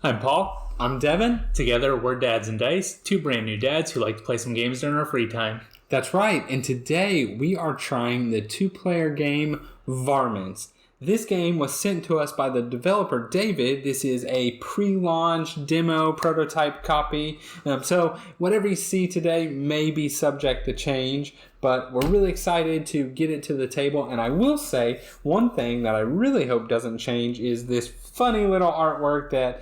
I'm Paul. I'm Devin. Together, we're Dads and Dice, two brand new dads who like to play some games during our free time. That's right, and today we are trying the two-player game VARMINTS. This game was sent to us by the developer David. This is a pre-launch demo prototype copy. So whatever you see today may be subject to change, but we're really excited to get it to the table. And I will say one thing that I really hope doesn't change is this funny little artwork that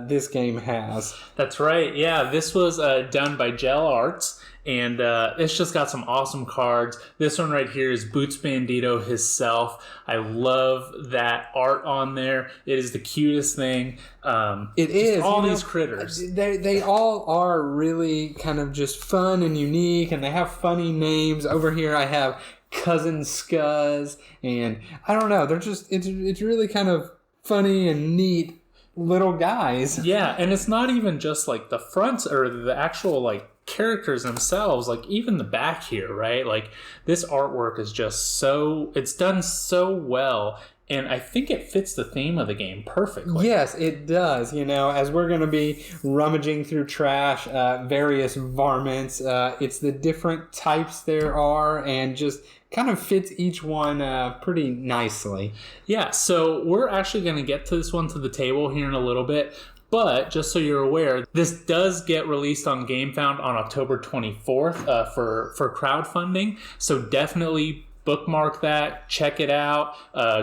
this game has. That's right. Yeah, this was done by JelArts. And it's just got some awesome cards. This one right here is Boots Bandito himself. I love that art on there. It is the cutest thing. It is. All these critters. They all are really kind of just fun and unique, and they have funny names. Over here I have Cousin Scuzz, and I don't know. They're just, it's really kind of funny and neat little guys. Yeah, and it's not even just like the fronts or the actual like characters themselves, like even the back here, right? Like this artwork is just it's done so well, and I think it fits the theme of the game perfectly. Yes, it does. You know, as we're going to be rummaging through trash, various varmints, it's the different types there are, and just kind of fits each one pretty nicely. Yeah, so we're actually going to get to this one to the table here in a little bit. But just so you're aware, this does get released on Gamefound on October 24th for crowdfunding. So definitely bookmark that, check it out,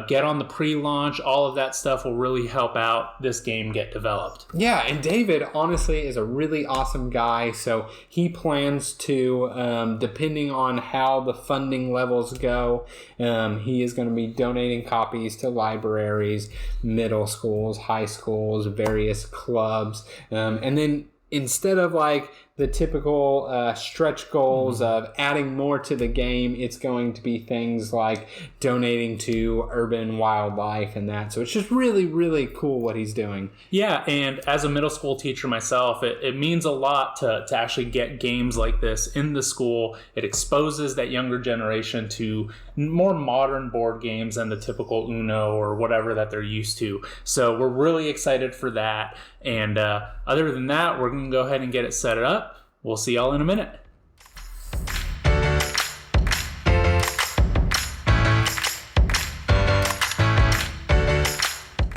get on the pre-launch. All of that stuff will really help out this game get developed. Yeah, and David, honestly, is a really awesome guy. So he plans to, depending on how the funding levels go, he is going to be donating copies to libraries, middle schools, high schools, various clubs. And then instead of like the typical stretch goals of adding more to the game, it's going to be things like donating to urban wildlife and that. So it's just really, really cool what he's doing. Yeah, and as a middle school teacher myself, it means a lot to actually get games like this in the school. It exposes that younger generation to more modern board games than the typical Uno or whatever that they're used to. So we're really excited for that. And other than that, we're going to go ahead and get it set up. We'll see y'all in a minute.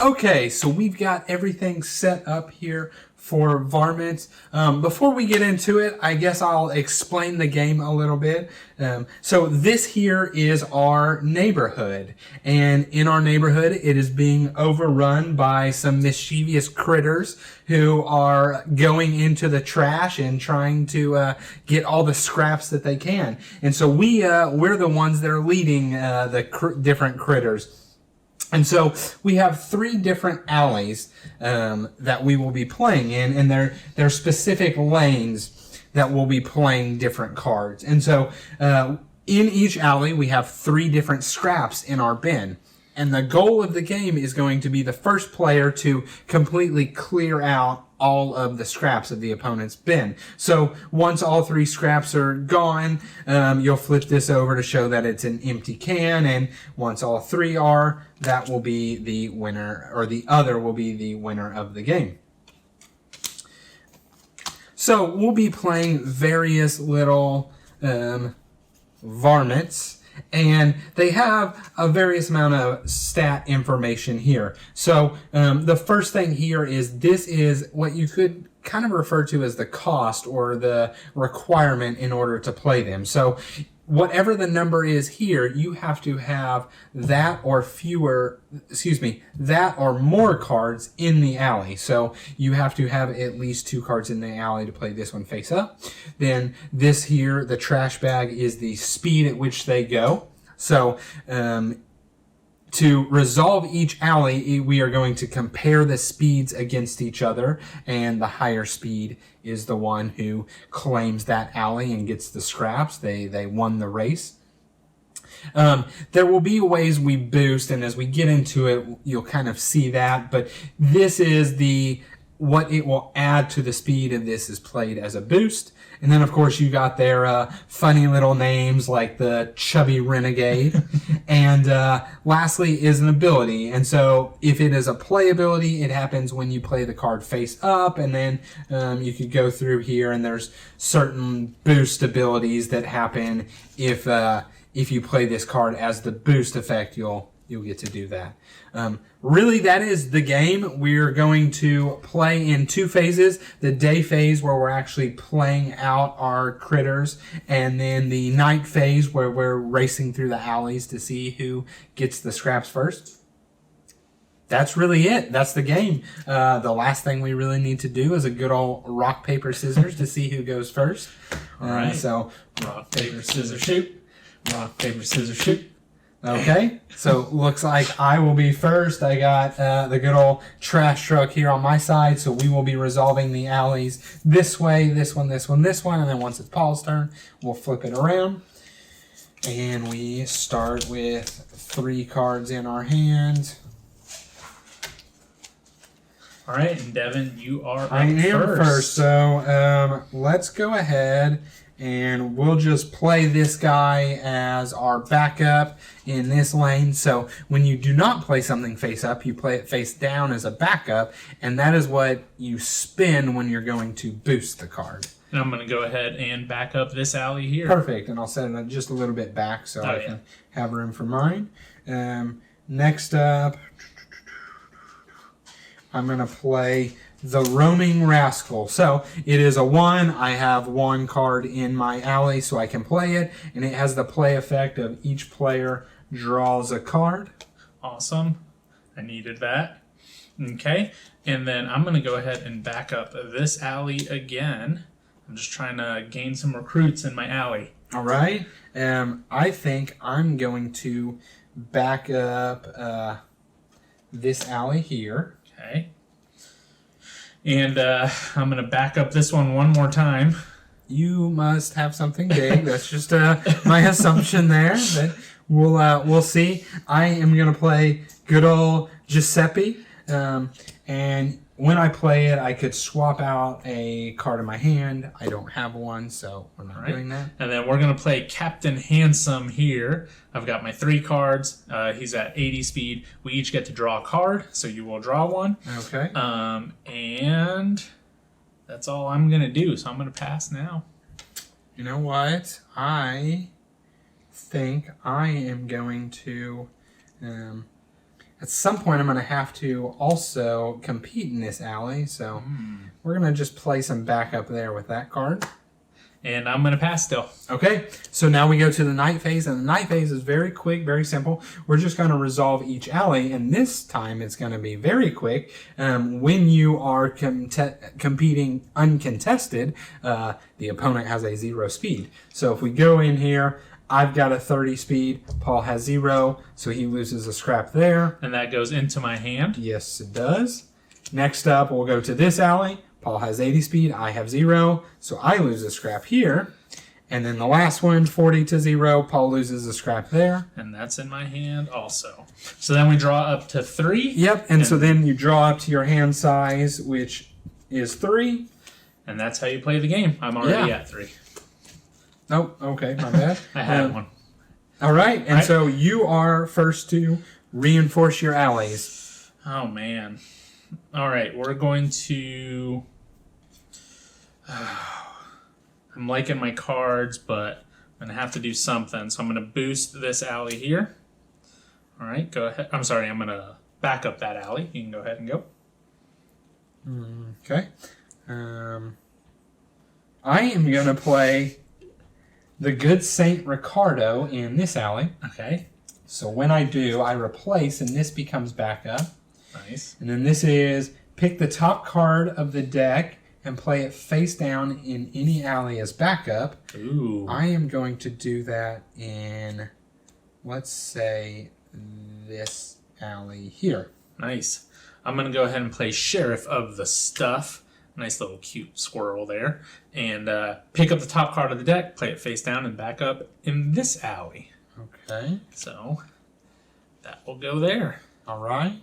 Okay, so we've got everything set up here for Varmints. Before we get into it, I guess I'll explain the game a little bit. So this here is our neighborhood, and in our neighborhood it is being overrun by some mischievous critters who are going into the trash and trying to get all the scraps that they can. And so we're the ones that are leading the different critters. And so we have three different alleys that we will be playing in, and they're specific lanes that will be playing different cards. And so in each alley, we have three different scraps in our bin. And the goal of the game is going to be the first player to completely clear out all of the scraps of the opponent's bin. So once all three scraps are gone, you'll flip this over to show that it's an empty can, and once all three are, that will be the winner, or the other will be the winner of the game. So we'll be playing various little varmints, and they have a various amount of stat information here. So the first thing here is this is what you could kind of refer to as the cost or the requirement in order to play them. So whatever the number is here, you have to have that or more cards in the alley. So you have to have at least 2 cards in the alley to play this one face up. Then this here, the trash bag, is the speed at which they go. So to resolve each alley, we are going to compare the speeds against each other, and the higher speed is the one who claims that alley and gets the scraps. They won the race. There will be ways we boost, and as we get into it, you'll kind of see that, but this is what it will add to the speed of this is played as a boost. And then, of course, you got their funny little names like the Chubby Renegade. And lastly is an ability. And so if it is a play ability, it happens when you play the card face up. And then you could go through here, and there's certain boost abilities that happen if you play this card as the boost effect. You'll get to do that. Really, that is the game. We're going to play in 2 phases. The day phase, where we're actually playing out our critters, and then the night phase, where we're racing through the alleys to see who gets the scraps first. That's really it. That's the game. The last thing we really need to do is a good old rock, paper, scissors to see who goes first. All right. So, rock, paper, scissors, shoot. Rock, paper, scissors, shoot. Okay, so looks like I will be first. I got the good old trash truck here on my side, so we will be resolving the alleys this way, this one, this one, this one, and then once it's Paul's turn, we'll flip it around. And we start with 3 cards in our hand. All right, and Devin, you are up I am first, so let's go ahead and we'll just play this guy as our backup in this lane. So when you do not play something face up, you play it face down as a backup, and that is what you spin when you're going to boost the card. And I'm going to go ahead and back up this alley here. Perfect, and I'll set it just a little bit back so I can have room for mine. Next up, I'm going to play the Roaming Rascal. So it is a 1. I have 1 card in my alley, so I can play it, and it has the play effect of each player draws a card. Awesome. I needed that. Okay, and then I'm going to go ahead and back up this alley again. I'm just trying to gain some recruits in my alley. All right. I think I'm going to back up this alley here. Okay. And I'm going to back up this one more time. You must have something big. That's just my assumption there. But we'll see. I am going to play good old Giuseppe. And when I play it, I could swap out a card in my hand. I don't have one, so we're not doing that. And then we're going to play Captain Handsome here. I've got my 3 cards. He's at 80 speed. We each get to draw a card, so you will draw one. Okay. And that's all I'm going to do, so I'm going to pass now. You know what? I think I am going to... at some point, I'm going to have to also compete in this alley, so we're going to just play some backup there with that card. And I'm going to pass still. Okay, so now we go to the night phase, and the night phase is very quick, very simple. We're just going to resolve each alley, and this time it's going to be very quick. When you are competing uncontested, the opponent has a 0 speed. So if we go in here... I've got a 30 speed. Paul has 0, so he loses a scrap there. And that goes into my hand. Yes, it does. Next up, we'll go to this alley. Paul has 80 speed. I have 0, so I lose a scrap here. And then the last one, 40 to 0. Paul loses a scrap there. And that's in my hand also. So then we draw up to 3. Yep, and so then you draw up to your hand size, which is 3. And that's how you play the game. I'm already at 3. Oh, okay, my bad. I had one. All right, and so you are first to reinforce your allies. Oh, man. All right, we're going to... I'm liking my cards, but I'm going to have to do something. So I'm going to boost this alley here. All right, go ahead. I'm sorry, I'm going to back up that alley. You can go ahead and go. Okay. I am going to play... the good Saint Ricardo in this alley. Okay. So when I do, I replace, and this becomes backup. Nice. And then this is pick the top card of the deck and play it face down in any alley as backup. Ooh. I am going to do that in, let's say, this alley here. Nice. I'm going to go ahead and play Sheriff of the Stuff. Nice little cute squirrel there. And pick up the top card of the deck, play it face down, and back up in this alley. Okay. So that will go there. All right.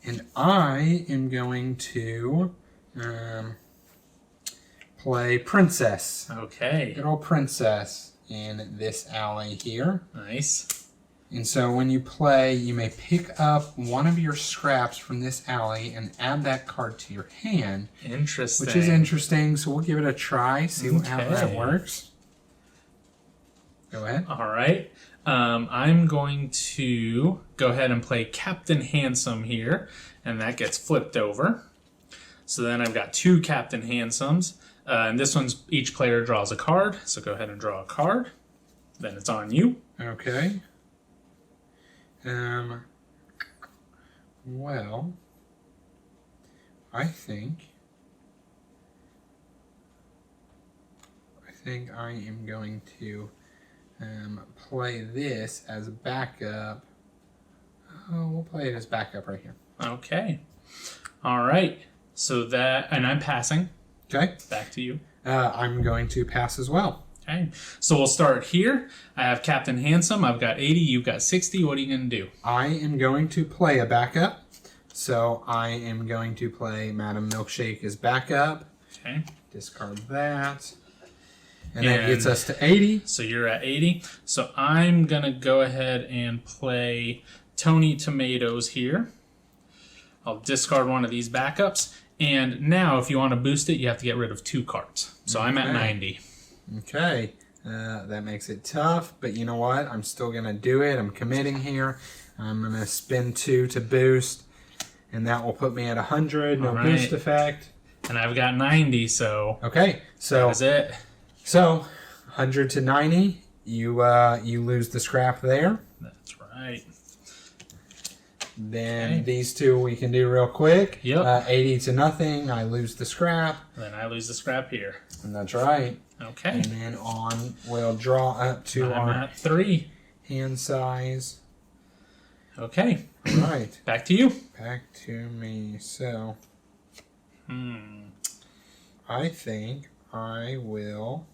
And I am going to Play princess. Okay. Good old princess in this alley here. Nice. And so when you play, you may pick up one of your scraps from this alley and add that card to your hand. Interesting. Which is interesting, so we'll give it a try, see how that works. Go ahead. All right. I'm going to go ahead and play Captain Handsome here, and that gets flipped over. So then I've got 2 Captain Handsomes, and this one's each player draws a card, so go ahead and draw a card. Then it's on you. Okay. Well, I think I am going to play this as backup. Oh, we'll play it as backup right here. Okay. All right. So that, and I'm passing. Okay. Back to you. I'm going to pass as well. Okay. So we'll start here. I have Captain Handsome. I've got 80. You've got 60. What are you going to do? I am going to play a backup. So I am going to play Madam Milkshake as backup. Okay. Discard that. And that gets us to 80. So you're at 80. So I'm going to go ahead and play Tony Tomatoes here. I'll discard one of these backups. And now, if you want to boost it, you have to get rid of 2 cards. So I'm at 90. Okay. That makes it tough. But you know what? I'm still going to do it. I'm committing here. I'm going to spend 2 to boost. And that will put me at 100. No boost effect. And I've got 90, so... Okay. So that is it. So, 100 to 90, you lose the scrap there. That's right. Then these 2 we can do real quick. Yep. 80 to nothing, I lose the scrap. Then I lose the scrap here. And that's right. Okay. And then we'll draw up to I'm our at 3. hand size. Okay. All right. Back to you. Back to me. So, I think I will...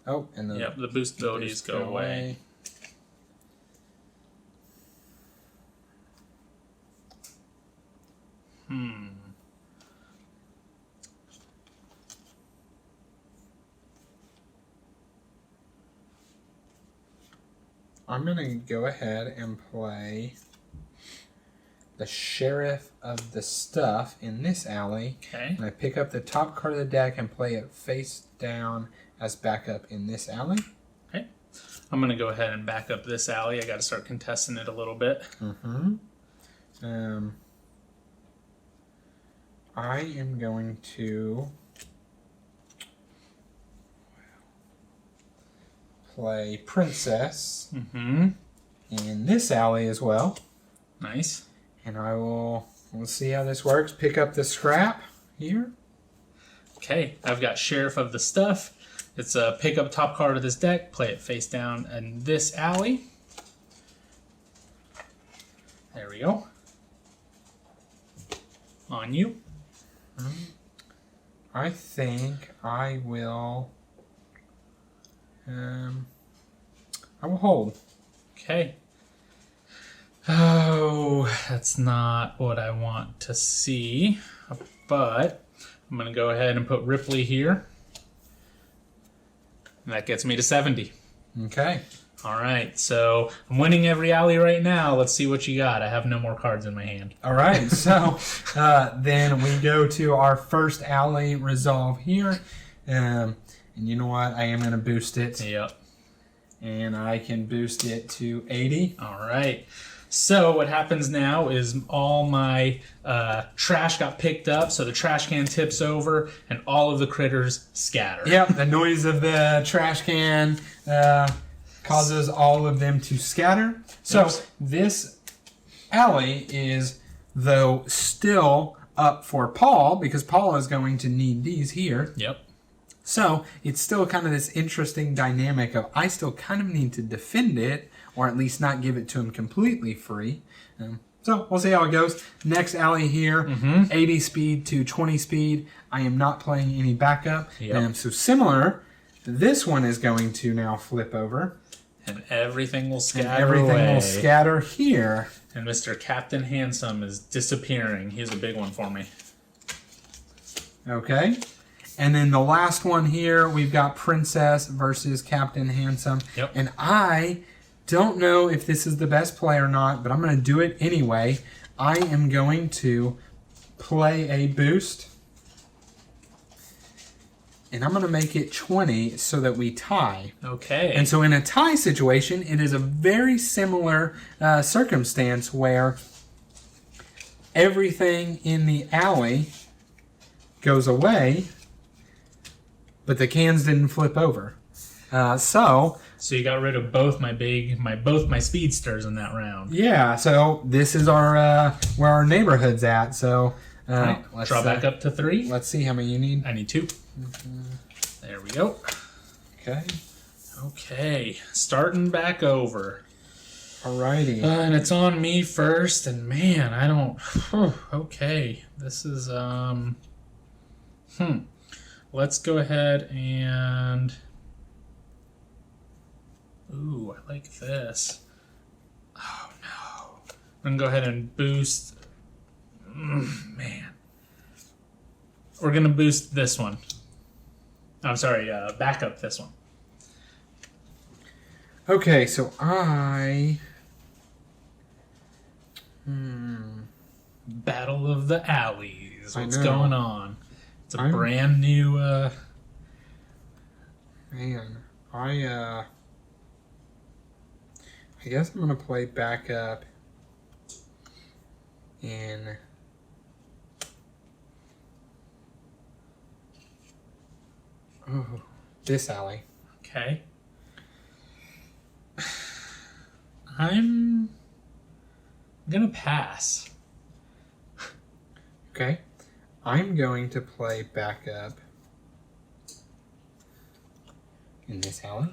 Oh, and the boost abilities go away. I'm going to go ahead and play the Sheriff of the Stuff in this alley. Okay. And I pick up the top card of the deck and play it face down as backup in this alley. Okay. I'm going to go ahead and back up this alley. I got to start contesting it a little bit. I am going to play Princess in this alley as well. Nice. And we'll see how this works. Pick up the scrap here. Okay, I've got Sheriff of the Stuff. It's a pick up top card of this deck, play it face down in this alley. There we go. On you. I think I will hold. Okay. Oh, that's not what I want to see, but I'm going to go ahead and put Ripley here. And that gets me to 70. Okay. All right, so I'm winning every alley right now. Let's see what you got. I have no more cards in my hand. All right, so then we go to our first alley resolve here. And you know what? I am going to boost it. Yep. And I can boost it to 80. All right. So what happens now is all my trash got picked up, so the trash can tips over, and all of the critters scatter. Yep, the noise of the trash can causes all of them to scatter. So this alley is, though, still up for Paul, because Paul is going to need these here. Yep. So it's still kind of this interesting dynamic of I still kind of need to defend it, or at least not give it to him completely free. So we'll see how it goes. Next alley here, 80 speed to 20 speed. I am not playing any backup. Yep. So similar, this one is going to now flip over. And everything will scatter And everything away. will scatter here. And Mr. Captain Handsome is disappearing. He's a big one for me. Okay. And then the last one here, we've got Princess versus Captain Handsome. Yep. And I don't know if this is the best play or not, but I'm going to do it anyway. I am going to play a boost. And I'm going to make it 20 so that we tie. Okay. And so in a tie situation, it is a very similar circumstance where everything in the alley goes away, but the cans didn't flip over. So you got rid of both my speedsters in that round. yeah, so this is our where our neighborhood's at. So Right. let's Draw back up to 3. Let's see how many you need. I need 2. There we go. Okay. Okay, starting back over. Alrighty. And it's on me first, and man, I don't... Okay, this is... Let's go ahead and... Ooh, I like this. Oh, no. I'm going to go ahead and boost... Man. We're going to boost this one. I'm sorry, back up this one. Okay, so I... Battle of the Alleys. What's I know. going on? It's a I'm- brand new... Man, I guess I'm gonna play back up in this alley. Okay. I'm gonna pass. Okay, I'm going to play back up in this alley.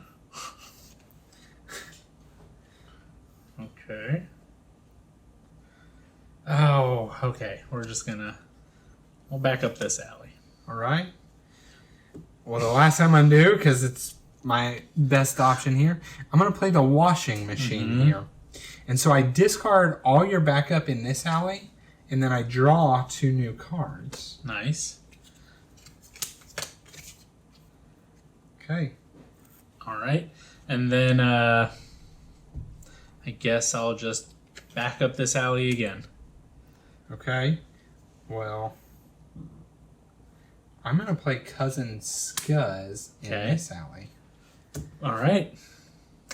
Okay. Oh, okay. We're just gonna... We'll back up this alley. All right. Well, the last time I do, because it's my best option here, I'm going to play the washing machine here. And so I discard all your backup in this alley, and then I draw 2 new cards. Nice. Okay. All right. And then I guess I'll just back up this alley again. Okay. Well, I'm going to play Cousin Scuzz in this alley. All right.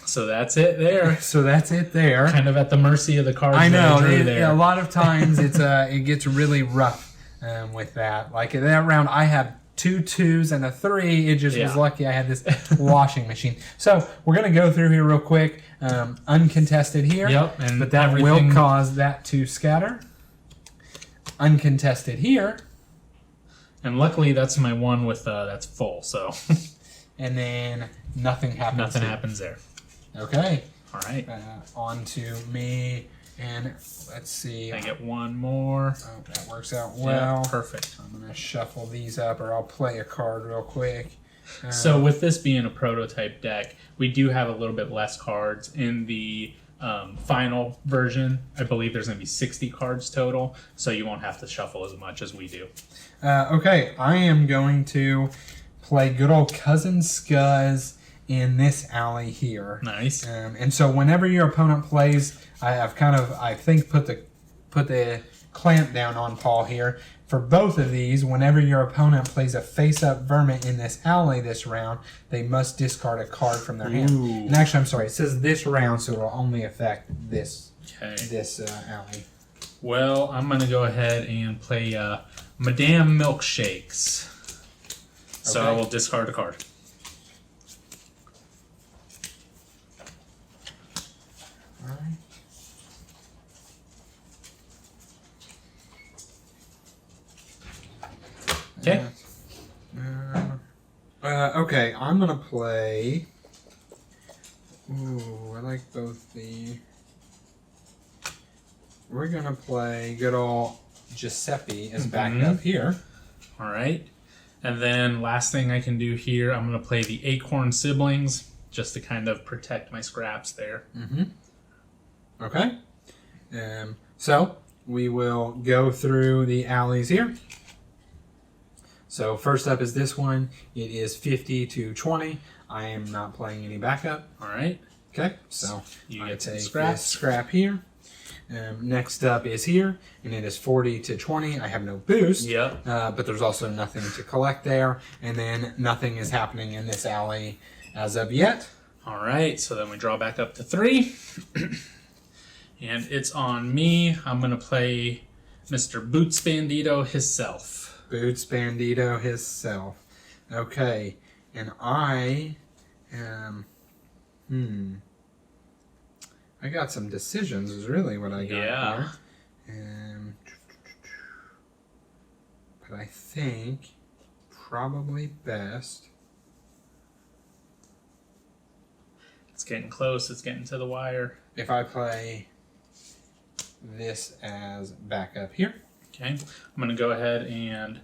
So that's it there. So that's it there. Kind of at the mercy of the cards. I know. that I drew there. A lot of times it gets really rough with that. Like in that round, I have 2 2s and a 3. It just was lucky I had this washing machine. So we're going to go through here real quick. Uncontested here. Yep. And but that will cause that to scatter. Uncontested here. And luckily, that's my one with that's full. So. And then nothing happens. Nothing happens there. Okay. All right. On to me. And let's see. I get one more. Oh, that works out well. Yeah, perfect. I'm going to shuffle these up, or I'll play a card real quick. So with this being a prototype deck, we do have a little bit less cards in the final version. I believe there's going to be 60 cards total, so you won't have to shuffle as much as we do. Okay, I am going to play good old Cousin Scuzz in this alley here. Nice. And so whenever your opponent plays, I think put the clamp down on Paul here. For both of these, whenever your opponent plays a face-up vermin in this alley this round, they must discard a card from their hand. And actually, I'm sorry, it says this round, so it'll only affect this alley. Well, I'm going to go ahead and play Madame Milkshakes. So I will discard a card. All right. Okay. Okay, I'm gonna play. Ooh, I like both the. We're gonna play good old Giuseppe as backup here. All right. And then last thing I can do here, I'm going to play the Acorn Siblings just to kind of protect my scraps there. Okay. So we will go through the alleys here. So first up is this one. It is 50 to 20. I am not playing any backup. All right. Okay, so you I get take scrap. this scrap here. Next up is here, and it is 40 to 20. I have no boost, Yep. but there's also nothing to collect there. And then nothing is happening in this alley as of yet. All right, so then we draw back up to 3. And it's on me. I'm going to play Mr. Boots Bandito himself. Boots Bandito himself. Okay, and I am... I got some decisions is really what I got Yeah. here. But I think probably best... It's getting close. It's getting to the wire. if I play this as backup here. Okay, I'm going to go ahead and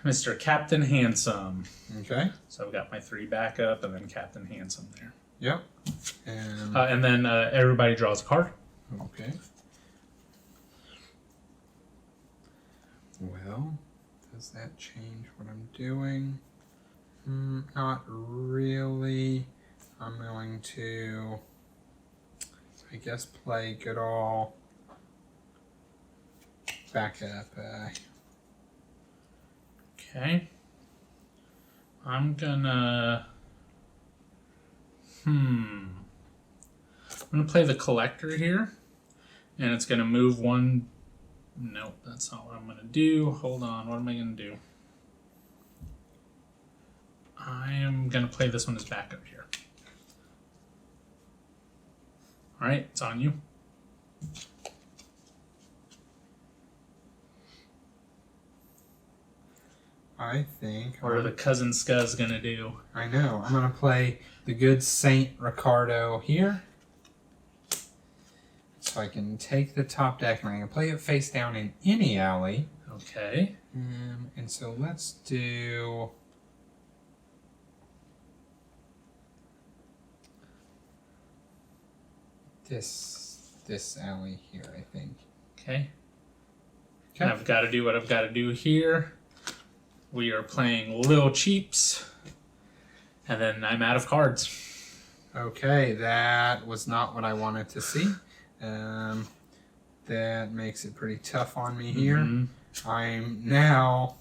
Mr. Captain Handsome. Okay. So I've got my 3 backup and then Captain Handsome there. Yep. And then everybody draws a card. Okay. Well, does that change what I'm doing? Not really. I'm going to, I guess, play good old backup. Okay. I'm gonna... I'm gonna play the collector here. And it's gonna move 1... Nope, that's not what I'm gonna do. Hold on, what am I gonna do? I am gonna play this one as backup here. Alright, it's on you. I think. What are the cousin Scuzz gonna do? I know. I'm going to play the good Saint Ricardo here. So I can take the top deck and I can play it face down in any alley. Okay. And so let's do... this alley here, I think. Okay. Okay. I've got to do what I've got to do here. We are playing Little Cheaps. And then I'm out of cards. Okay, that was not what I wanted to see. That makes it pretty tough on me here. I'm now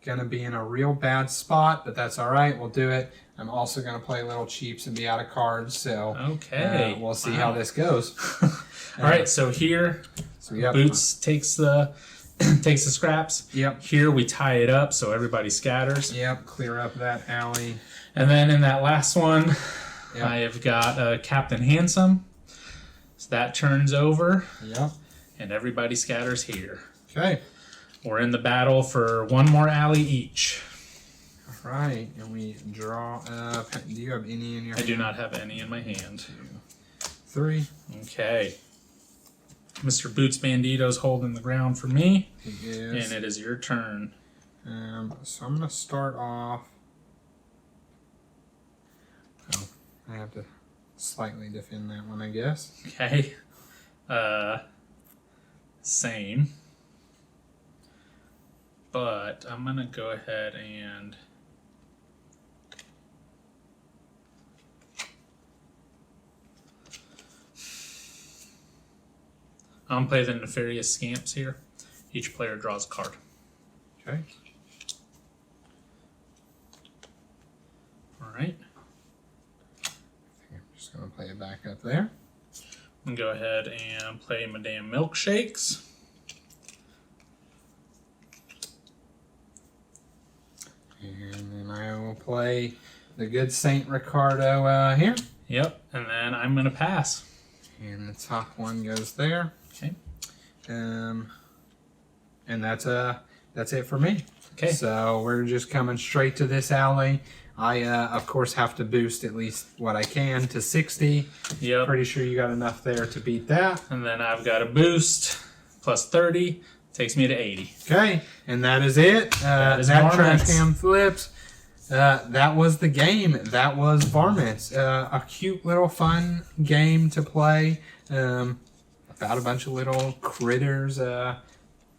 going to be in a real bad spot, but that's all right. We'll do it. I'm also going to play Little Cheaps and be out of cards, so okay. We'll see how this goes. All right, so here, So Boots takes the takes the scraps. Yep. Here we tie it up so everybody scatters. Yep, clear up that alley. And then in that last one, I have got Captain Handsome. So that turns over. Yep. And everybody scatters here. Okay. We're in the battle for 1 more alley each. All right, and we draw up. Do you have any in your hand? I do not have any in my hand. 2, 3. Okay. Mr. Boots Bandito's holding the ground for me. It is. And it is your turn. So I'm going to start off. Oh, I have to slightly defend that one, I guess. Okay. Same. But I'm going to go ahead and... I'm going to play the Nefarious Scamps here. Each player draws a card. Okay. All right. I think I'm just going to play it back up there. I'm going to go ahead and play Madame Milkshakes. And then I will play the good Saint Ricardo here. Yep, and then I'm going to pass. And the top one goes there. Okay. And that's it for me. Okay. So we're just coming straight to this alley. I, of course, have to boost at least what I can to 60. Yep. Pretty sure you got enough there to beat that. And then I've got a boost plus 30. Takes me to 80. Okay, and that is it. That trash Varmints. can flips. That was the game. That was Varmints. A cute little fun game to play about a bunch of little critters.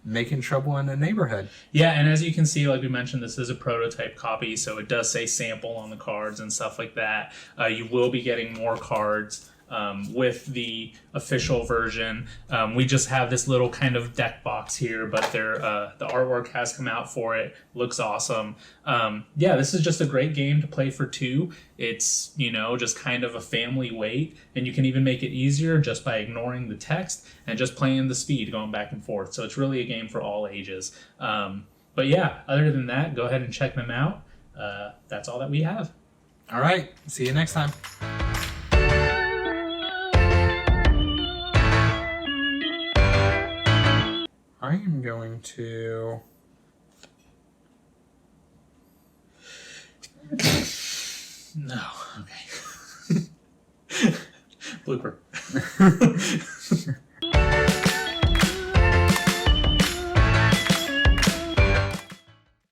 making trouble in the neighborhood. Yeah, and as you can see, like we mentioned, this is a prototype copy, so it does say sample on the cards and stuff like that. You will be getting more cards with the official version. We just have this little kind of deck box here, but the artwork has come out for it. Looks awesome. Yeah, this is just a great game to play for two. It's, just kind of a family weight, and you can even make it easier just by ignoring the text and just playing the speed going back and forth. So it's really a game for all ages. But yeah, other than that, go ahead and check them out. That's all that we have. All right. See you next time. I am going to... No. Okay. Blooper.